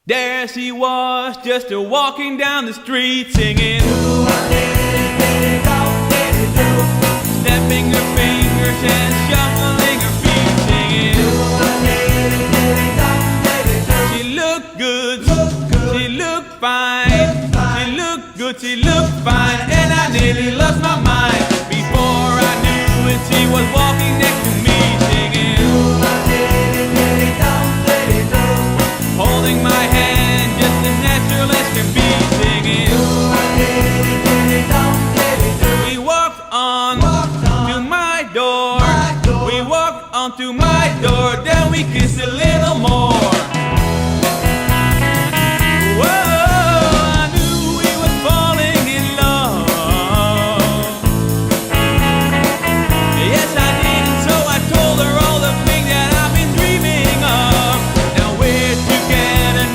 There she was, just a walking down the street singing, stepping her fingers and shuffling her feet singing. She looked good, she looked fine, she looked good, she looked fine, and I nearly lost my mind. Before I knew it, she was walking next to me singing, holding my hand.